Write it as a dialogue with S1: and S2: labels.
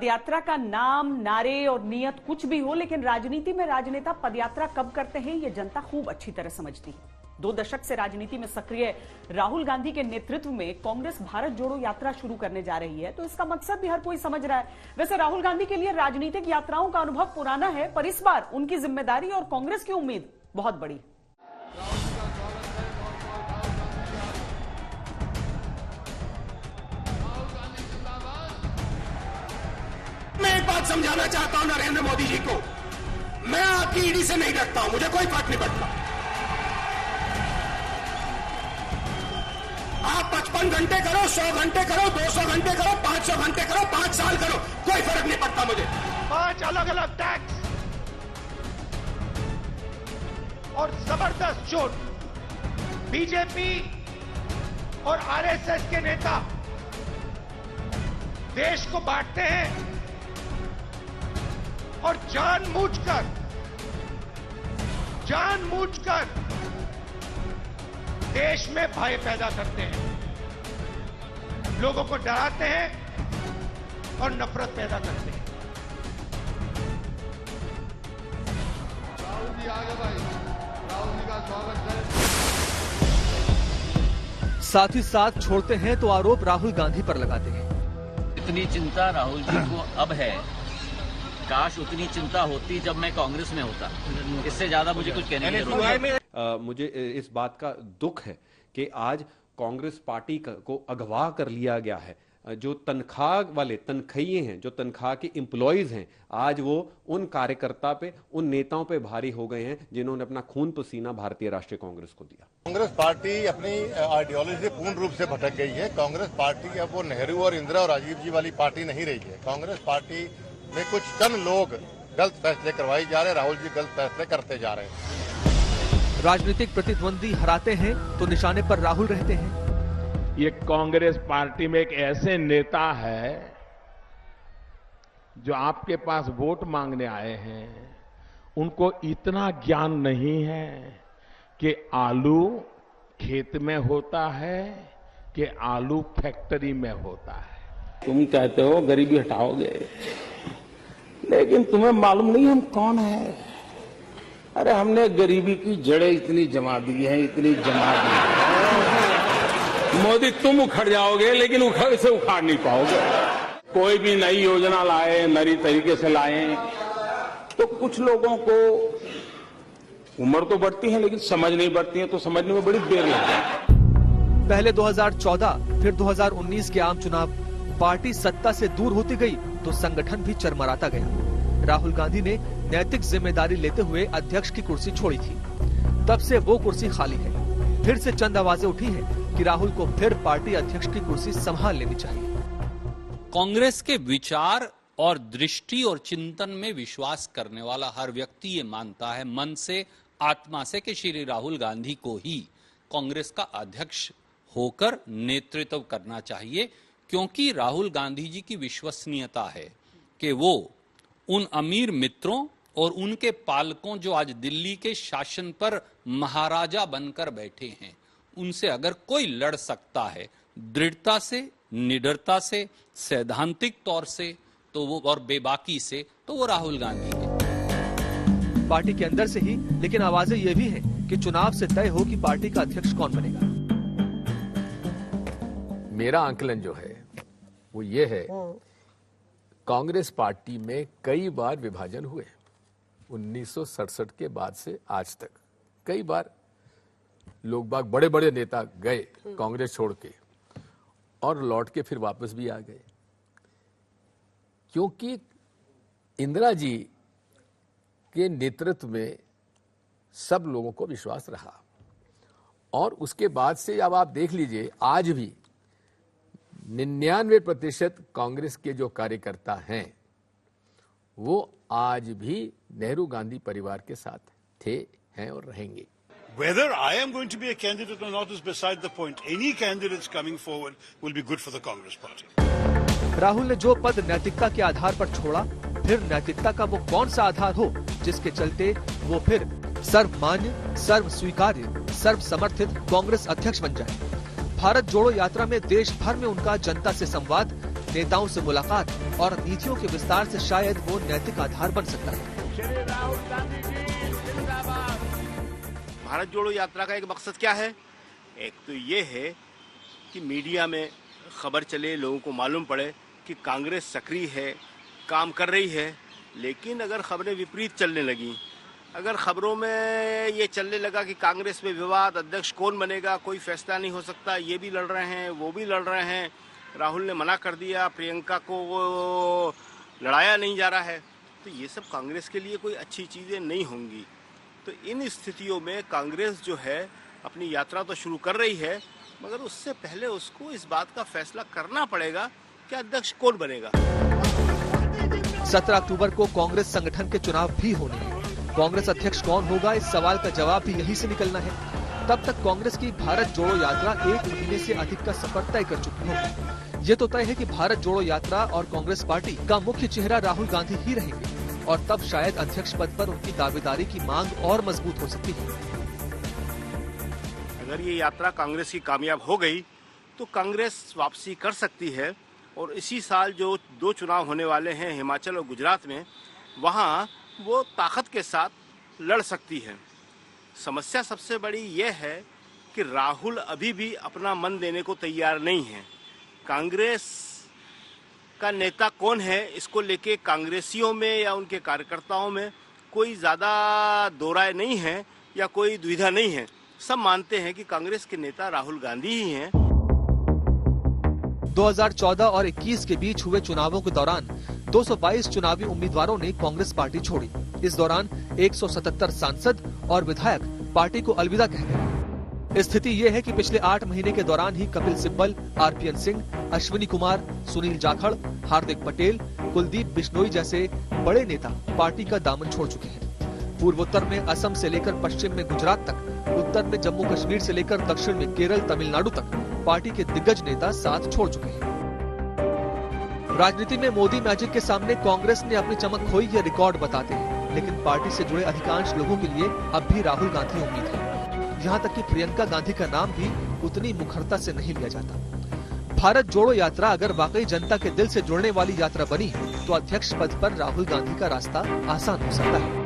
S1: पदयात्रा का नाम, नारे और नियत कुछ भी हो, लेकिन राजनीति में राजनेता पदयात्रा कब करते हैं ये जनता खूब अच्छी तरह समझती है। 2 दशक से राजनीति में सक्रिय राहुल गांधी के नेतृत्व में कांग्रेस भारत जोड़ो यात्रा शुरू करने जा रही है, तो इसका मकसद भी हर कोई समझ रहा है। वैसे राहुल गांधी के लिए राजनीतिक यात्राओं का अनुभव पुराना है, पर इस बार उनकी जिम्मेदारी और कांग्रेस की उम्मीद बहुत बड़ी।
S2: मैं एक बात समझाना चाहता हूं नरेंद्र मोदी जी को, मैं आपकी ईडी से नहीं डरता हूं, मुझे कोई फर्क नहीं पड़ता। आप 55 घंटे करो, 100 घंटे करो, 200 घंटे करो, 500 घंटे करो, 5 साल करो, कोई फर्क नहीं पड़ता मुझे।
S3: 5 अलग अलग टैक्स और जबरदस्त चोट। बीजेपी और आरएसएस के नेता देश को बांटते हैं और जानबूझकर देश में भय पैदा करते हैं, लोगों को डराते हैं और नफरत पैदा करते हैं।
S4: राहुल जी आगे भाई, राहुल जी का स्वागत है।
S5: साथ ही साथ छोड़ते हैं तो आरोप राहुल गांधी पर लगाते हैं।
S6: इतनी चिंता राहुल जी को अब है, काश उतनी चिंता होती जब मैं कांग्रेस में होता। इससे ज्यादा मुझे कुछ कहने की जरूरत नहीं।
S7: मुझे इस बात का दुख है कि आज कांग्रेस पार्टी को अगवा कर लिया गया है। जो तनख्वाह वाले तनख्वाही हैं, जो तनख्वाह के एम्प्लॉयज हैं, आज वो उन कार्यकर्ता पे, उन नेताओं पे भारी हो गए हैं जिन्होंने अपना खून पसीना भारतीय राष्ट्रीय कांग्रेस को दिया।
S4: कांग्रेस पार्टी अपनी आइडियोलॉजी से पूर्ण रूप से भटक गई है। कांग्रेस पार्टी अब वो नेहरू और इंदिरा और राजीव जी वाली पार्टी नहीं रही है। कांग्रेस पार्टी में कुछ चंद लोग गलत फैसले करवाई जा रहे हैं, राहुल जी गलत फैसले करते जा रहे हैं।
S5: राजनीतिक प्रतिद्वंदी हराते हैं तो निशाने पर राहुल रहते हैं।
S3: ये कांग्रेस पार्टी में एक ऐसे नेता है जो आपके पास वोट मांगने आए हैं, उनको इतना ज्ञान नहीं है कि आलू खेत में होता है कि आलू फैक्ट्री में होता है।
S8: तुम कहते हो गरीबी हटाओगे, लेकिन तुम्हें मालूम नहीं हम कौन है। अरे हमने गरीबी की जड़ें इतनी जमा दी हैं, इतनी जमा दी है। मोदी तुम उखड़ जाओगे, लेकिन उखड़ से उखाड़ नहीं पाओगे। कोई भी नई योजना लाए, नई तरीके से लाए, तो कुछ लोगों को उम्र तो बढ़ती है लेकिन समझ नहीं बढ़ती है, तो समझने में बड़ी देर लगती है।
S5: पहले 2014 फिर 2019 के आम चुनाव, पार्टी सत्ता से दूर होती गई तो संगठन भी चरमराता गया। राहुल गांधी ने नैतिक जिम्मेदारी लेते हुए अध्यक्ष की कुर्सी छोड़ी थी, तब से वो कुर्सी खाली है। फिर से चंद आवाजें उठी हैं कि राहुल को फिर पार्टी अध्यक्ष की कुर्सी संभाल लेनी चाहिए।
S9: कांग्रेस के विचार और दृष्टि और चिंतन में विश्वास करने वाला हर व्यक्ति ये मानता है मन से, आत्मा से, कि श्री राहुल गांधी को ही कांग्रेस का अध्यक्ष होकर नेतृत्व करना चाहिए, क्योंकि राहुल गांधी जी की विश्वसनीयता है कि वो उन अमीर मित्रों और उनके पालकों जो आज दिल्ली के शासन पर महाराजा बनकर बैठे हैं, उनसे अगर कोई लड़ सकता है दृढ़ता से, निडरता से, सैद्धांतिक तौर से, तो वो और बेबाकी से, तो वो राहुल गांधी है।
S5: पार्टी के अंदर से ही लेकिन आवाजें ये भी हैं कि चुनाव से तय हो कि पार्टी का अध्यक्ष कौन बनेगा।
S10: मेरा आंकलन जो है वो ये है, कांग्रेस पार्टी में कई बार विभाजन हुए 1967 के बाद से आज तक। कई बार लोग बाग, बड़े बड़े नेता गए कांग्रेस छोड़ के और लौट के फिर वापस भी आ गए, क्योंकि इंदिरा जी के नेतृत्व में सब लोगों को विश्वास रहा। और उसके बाद से अब आप देख लीजिए, आज भी 99% कांग्रेस के जो कार्यकर्ता हैं वो आज भी नेहरू गांधी परिवार के साथ थे, हैं और रहेंगे।
S2: Whether I am going to be a candidate or not is beside the point. Any candidates coming forward will be good for the Congress party.
S5: Rahul ने जो पद नैतिकता के आधार पर छोड़ा, फिर नैतिकता का वो कौन सा आधार हो जिसके चलते वो फिर सर्वमान्य, सर्व स्वीकार्य, सर्व समर्थित कांग्रेस अध्यक्ष बन जाए। भारत जोड़ो यात्रा में देश भर में उनका जनता से संवाद, नेताओं से मुलाकात और नीतियों के विस्तार से शायद वो नैतिक आधार बन सकता है।
S11: भारत जोड़ो यात्रा का एक मकसद क्या है? एक तो ये है कि मीडिया में खबर चले, लोगों को मालूम पड़े कि कांग्रेस सक्रिय है, काम कर रही है। लेकिन अगर खबरें विपरीत चलने लगी, अगर खबरों में ये चलने लगा कि कांग्रेस में विवाद, अध्यक्ष कौन बनेगा, कोई फैसला नहीं हो सकता, ये भी लड़ रहे हैं, वो भी लड़ रहे हैं, राहुल ने मना कर दिया, प्रियंका को वो लड़ाया नहीं जा रहा है, तो ये सब कांग्रेस के लिए कोई अच्छी चीज़ें नहीं होंगी। तो इन स्थितियों में कांग्रेस जो है अपनी यात्रा तो शुरू कर रही है, मगर उससे पहले उसको इस बात का फैसला करना पड़ेगा कि अध्यक्ष कौन बनेगा।
S5: 17 अक्टूबर को कांग्रेस संगठन के चुनाव भी होने हैं। कांग्रेस अध्यक्ष कौन होगा, इस सवाल का जवाब भी यहीं से निकलना है। तब तक कांग्रेस की भारत जोड़ो यात्रा 1 महीने से अधिक का सफर तय कर चुकी होगी। ये तो तय है कि भारत जोड़ो यात्रा और कांग्रेस पार्टी का मुख्य चेहरा राहुल गांधी ही रहेंगे और तब शायद अध्यक्ष पद पर उनकी दावेदारी की मांग और मजबूत हो सकती है।
S11: अगर ये यात्रा कांग्रेस की कामयाब हो गई तो कांग्रेस वापसी कर सकती है और इसी साल जो 2 चुनाव होने वाले हैं हिमाचल और गुजरात में, वहाँ वो ताकत के साथ लड़ सकती है। समस्या सबसे बड़ी ये है कि राहुल अभी भी अपना मन देने को तैयार नहीं है। कांग्रेस का नेता कौन है, इसको लेके कांग्रेसियों में या उनके कार्यकर्ताओं में कोई ज़्यादा दो राय नहीं है या कोई दुविधा नहीं है। सब मानते हैं कि कांग्रेस के नेता राहुल गांधी ही हैं।
S5: 2014 और 21 के बीच हुए चुनावों के दौरान 222 चुनावी उम्मीदवारों ने कांग्रेस पार्टी छोड़ी। इस दौरान 177 सांसद और विधायक पार्टी को अलविदा कह गए। स्थिति ये है कि पिछले 8 महीने के दौरान ही कपिल सिब्बल, आरपीएन सिंह, अश्विनी कुमार, सुनील जाखड़, हार्दिक पटेल, कुलदीप बिश्नोई जैसे बड़े नेता पार्टी का दामन छोड़ चुके हैं। पूर्वोत्तर में असम से लेकर पश्चिम में गुजरात तक, उत्तर में जम्मू कश्मीर से लेकर दक्षिण में केरल, तमिलनाडु तक पार्टी के दिग्गज नेता साथ छोड़ चुके हैं। राजनीति में मोदी मैजिक के सामने कांग्रेस ने अपनी चमक खोई, ये रिकॉर्ड बताते हैं। लेकिन पार्टी से जुड़े अधिकांश लोगों के लिए अब भी राहुल गांधी उम्मीद है। यहाँ तक कि प्रियंका गांधी का नाम भी उतनी मुखरता से नहीं लिया जाता। भारत जोड़ो यात्रा अगर वाकई जनता के दिल से जुड़ने वाली यात्रा बनी तो अध्यक्ष पद पर राहुल गांधी का रास्ता आसान हो सकता है।